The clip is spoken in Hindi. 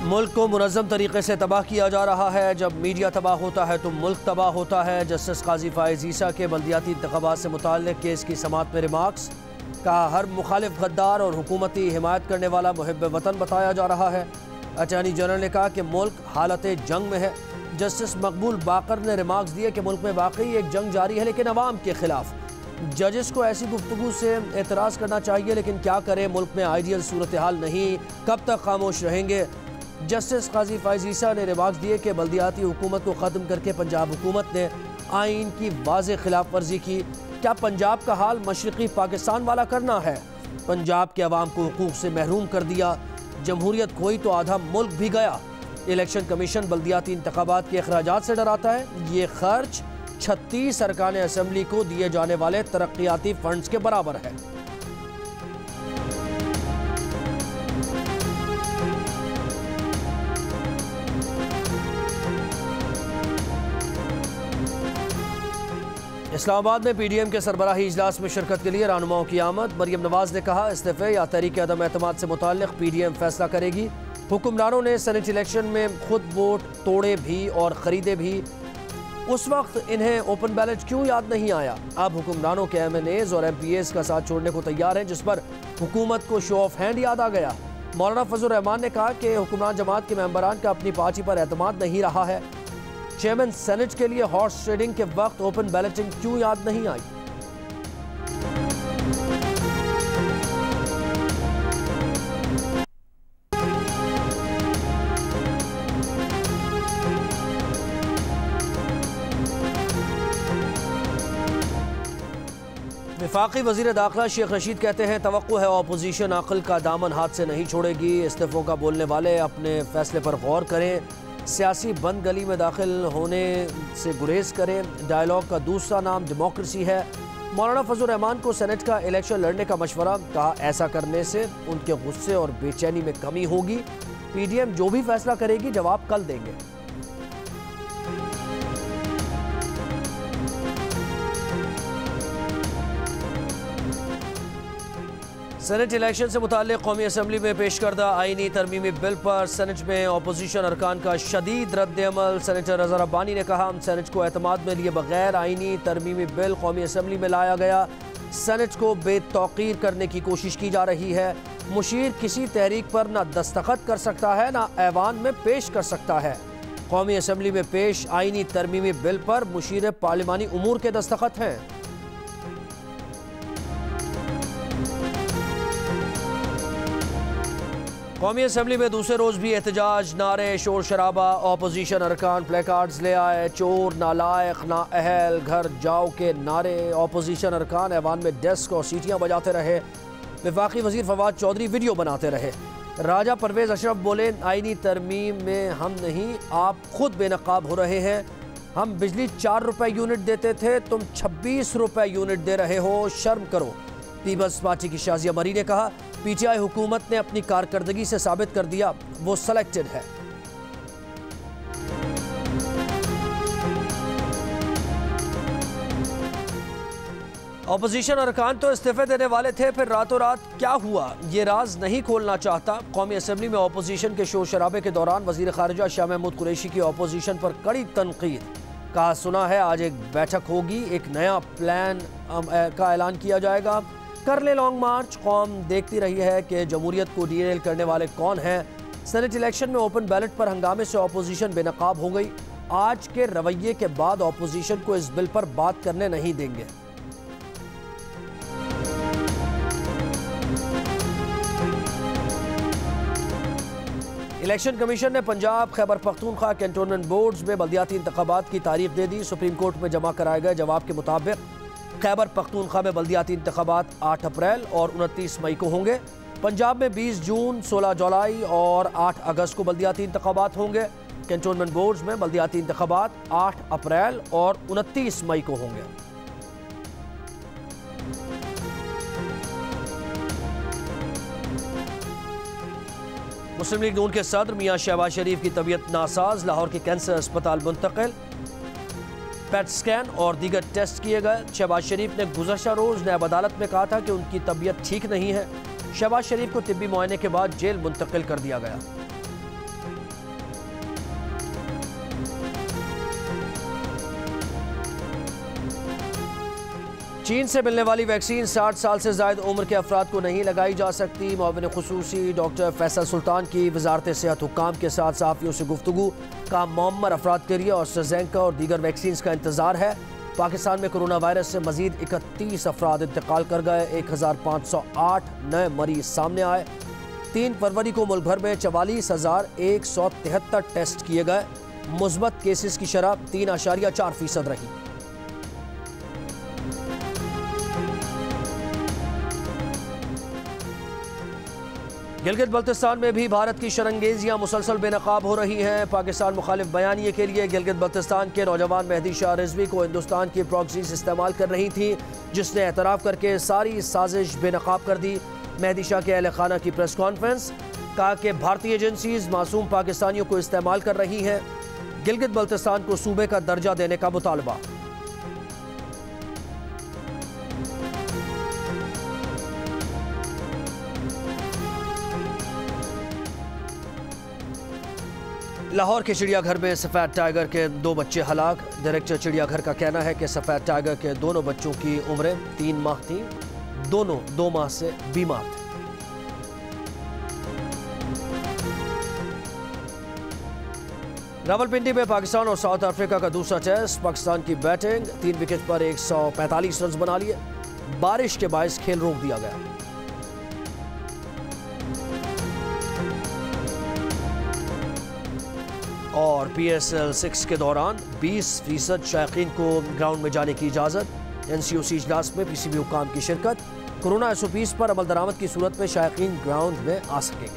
मुल्क को मुनज़्ज़म तरीके से तबाह किया जा रहा है। जब मीडिया तबाह होता है तो मुल्क तबाह होता है। जस्टिस काजी फ़ाइज़ ईसा के बल्दियाती इंतख़ाबात से मुताल्लिक़ केस की समाअत में रिमार्क्स। कहा, हर मुखालिफ गद्दार और हुकूमती हिमायत करने वाला मुहिब्ब वतन बताया जा रहा है। अटॉर्नी जनरल ने कहा कि मुल्क हालत जंग में है। जस्टिस मकबूल बाकर ने रिमार्क्स दिए कि मुल्क में वाकई एक जंग जारी है, लेकिन अवाम के खिलाफ। जजेस को ऐसी गुफ्तगू से एतराज़ करना चाहिए, लेकिन क्या करें, मुल्क में आइडियल सूरत हाल नहीं, कब तक खामोश रहेंगे। जस्टिस काजी फ़ाइज़ ईसा ने रिमार्क्स दिए कि बल्दियाती हुकूमत को ख़त्म करके पंजाब हुकूमत ने आइन की वाज़ेह खिलाफ वर्जी की। क्या पंजाब का हाल मशरक़ी पाकिस्तान वाला करना है? पंजाब के अवाम को हुकूक से महरूम कर दिया। जमहूरियत खोई तो आधा मुल्क भी गया। इलेक्शन कमीशन बल्दियाती इंतख़ाबात के अखराजात से डराता है। ये खर्च 36 अरकान असम्बली को दिए जाने वाले तरक्याती फंड्स के बराबर है। इस्लामाबाद में पीडीएम के सरबराही इजलास में शिरकत के लिए रहनुमाओं की आमद। मरियम नवाज ने कहा, इस्तीफे या तहरीक अदम एतमाद से मुताल्लिक़ पीडीएम फैसला करेगी। हुक्मरानों ने सेनेट इलेक्शन में खुद वोट तोड़े भी और ख़रीदे भी। उस वक्त इन्हें ओपन बैलेट क्यों याद नहीं आया? अब हुक्मरानों के MNAs और MPAs का साथ छोड़ने को तैयार हैं, जिस पर हुकूमत को शो ऑफ हैंड याद आ गया। मौलाना फजल रहमान ने कहा कि हुक्मरान जमात के मेंबरान का अपनी पार्टी पर एतमाद नहीं रहा है। चेयरमैन सेनेट के लिए हॉर्स ट्रेडिंग के वक्त ओपन बैलेटिंग क्यों याद नहीं आई? वफाकी वज़ीर दाखिला शेख रशीद कहते हैं, तवक्को है अपोजिशन अक़ल का दामन हाथ से नहीं छोड़ेगी। इस्तीफ़ों का बोलने वाले अपने फैसले पर गौर करें। सियासी बंद गली में दाखिल होने से गुरेज करें। डायलॉग का दूसरा नाम डेमोक्रेसी है। मौलाना फजल रहमान को सेनेट का इलेक्शन लड़ने का मशवरा। कहा, ऐसा करने से उनके गुस्से और बेचैनी में कमी होगी। पीडीएम जो भी फैसला करेगी जवाब कल देंगे। सेनेट इलेक्शन से मुताल्लिक़ कौमी असम्बली में पेश करदा आइनी तरमीमी बिल पर सेनेट में अपोजिशन अरकान का शदीद रद्द-ए-अमल। सेनेटर अज़हर अब्बानी ने कहा, सेनेट को एतमाद में लिए बगैर आइनी तरमीमी बिल कौमी असम्बली में लाया गया। सेनेट को बेतौकीर करने की कोशिश की जा रही है। मुशीर किसी तहरीक पर ना दस्तखत कर सकता है, ना ऐवान में पेश कर सकता है। कौमी असम्बली में पेश आइनी तरमीमी बिल पर मुशीर पार्लिमानी उमूर के दस्तखत हैं। कौमी असम्बली में दूसरे रोज़ भी एहतजाज, नारे, शोर शराबा। अपोजिशन अरकान प्ले कार्ड्स ले आए। चोर, नालायक, नाअहल, घर जाओ के नारे। अपोजिशन अरकान ऐवान में डेस्क और सीटियाँ बजाते रहे। वफाकी वज़ीर फवाद चौधरी वीडियो बनाते रहे। राजा परवेज़ अशरफ बोले, आइनी तरमीम में हम नहीं, आप खुद बेनकाब हो रहे हैं। हम बिजली 4 रुपये यूनिट देते थे, तुम 26 रुपये यूनिट दे रहे हो, शर्म करो। पीपल्स पार्टी की शाजिया मरी ने कहा, पीटीआई हुकूमत ने अपनी कारकर्दगी से साबित कर दिया वो सिलेक्टेड है। अपोजिशन अरकान तो इस्तीफे देने वाले थे, फिर रातों रात क्या हुआ ये राज नहीं खोलना चाहता। कौमी असम्बली में अपोजिशन के शोर शराबे के दौरान वजीर खारिजा शाह महमूद कुरैशी की अपोजिशन पर कड़ी तनकीद। कहा, सुना है आज एक बैठक होगी, एक नया प्लान का ऐलान किया जाएगा। कर ले लॉन्ग मार्च। कौम देखती रही है कि जमहूरियत को डीरेल करने वाले कौन हैं। सेनेट इलेक्शन में ओपन बैलेट पर हंगामे से अपोजिशन बेनकाब हो गई। आज के रवैये के बाद अपोजिशन को इस बिल पर बात करने नहीं देंगे। इलेक्शन कमीशन ने पंजाब, खैबर पख्तूनख्वा कैंटोनमेंट बोर्ड्स में बल्दियाती इंतखाबात की तारीख दे दी। सुप्रीम कोर्ट में जमा कराए गए जवाब के मुताबिक खैबर पख्तूनख्वा में बल्दियाती इंतखाबात 8 अप्रैल और 29 मई को होंगे। पंजाब में 20 जून, 16 जुलाई और 8 अगस्त को बल्दियाती इंतखाबात होंगे। कैंटोनमेंट बोर्ड्स में बल्दियाती इंतखाबात 8 अप्रैल और 29 मई को होंगे। मुस्लिम लीग नून के सदर मियां शहबाज शरीफ की तबीयत नासाज। लाहौर के कैंसर अस्पताल मुंतकिल। पेट स्कैन और दीगर टेस्ट किए गए। शहबाज शरीफ ने गुज़श्ता रोज़ नायब अदालत में कहा था कि उनकी तबीयत ठीक नहीं है। शहबाज शरीफ को तिब्बी मुआयने के बाद जेल मुंतकिल कर दिया गया। चीन से मिलने वाली वैक्सीन 60 साल से ज़ायद उम्र के अफराद को नहीं लगाई जा सकती। मुआविन खुसूसी डॉक्टर फैसल सुल्तान की वजारत सेहत हुक्काम के साथ सहाफ़ियों से गुफ्तगू। का मअम्मर अफराद के लिए ऑस्ट्राज़ेनेका और दीगर वैक्सीन का इंतजार है। पाकिस्तान में कोरोना वायरस से मजीद 31 अफराद इंतकाल कर गए। 1508 नए मरीज सामने आए। 3 फरवरी को मुल्क भर में 44,173 टेस्ट किए गए। मुस्बत केसेस की शरह 3.4% रही। गिलगित बल्तिस्तान में भी भारत की शरंगेजियां मुसलसल बेनकाब हो रही हैं। पाकिस्तान मुखालिफ बयानिए के लिए गिलगित बल्तिस्तान के नौजवान मेहदी शाह रिजवी को हिंदुस्तान की प्रॉक्सीज इस्तेमाल कर रही थी, जिसने एतराफ़ करके सारी साजिश बेनकाब कर दी। मेहदी शाह के अहल खाना की प्रेस कॉन्फ्रेंस। कहा कि भारतीय एजेंसीज मासूम पाकिस्तानियों को इस्तेमाल कर रही हैं। गिलगित बल्तिस्तान को सूबे का दर्जा देने का मुतालबा। लाहौर के चिड़ियाघर में सफ़ेद टाइगर के 2 बच्चे हलाक। डायरेक्टर चिड़ियाघर का कहना है कि सफ़ेद टाइगर के दोनों बच्चों की उम्रें 3 माह थीं। दोनों 2 माह से बीमार थे। रावलपिंडी में पाकिस्तान और साउथ अफ्रीका का दूसरा टेस्ट। पाकिस्तान की बैटिंग 3 विकेट पर 145 रन बना लिए। बारिश के बायस खेल रोक दिया गया। और PSL 6 के दौरान 20% शायकीन को ग्राउंड में जाने की इजाज़त। NCOC इजलास में PCB हुक्काम की शिरकत। कोरोना SOPs पर अमल दरामद की सूरत में शायकीन ग्राउंड में आ सकेंगे।